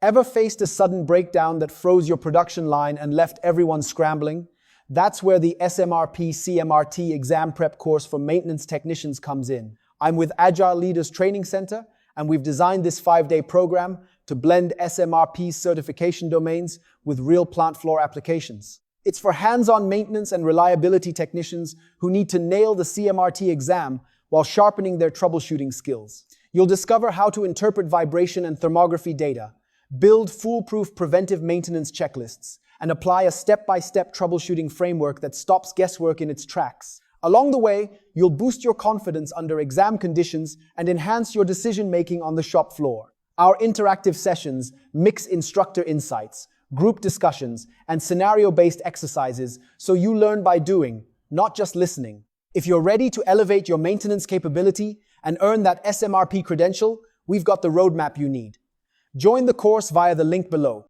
Ever faced a sudden breakdown that froze your production line and left everyone scrambling? That's where the SMRP CMRT exam prep course for maintenance technicians comes in. I'm with Agile Leaders Training Center, and we've designed this 5-day program to blend SMRP's certification domains with real plant floor applications. It's for hands-on maintenance and reliability technicians who need to nail the CMRT exam while sharpening their troubleshooting skills. You'll discover how to interpret vibration and thermography data, build foolproof preventive maintenance checklists, and apply a step-by-step troubleshooting framework that stops guesswork in its tracks. Along the way, you'll boost your confidence under exam conditions and enhance your decision-making on the shop floor. Our interactive sessions mix instructor insights, group discussions, and scenario-based exercises so you learn by doing, not just listening. If you're ready to elevate your maintenance capability and earn that SMRP credential, we've got the roadmap you need. Join the course via the link below.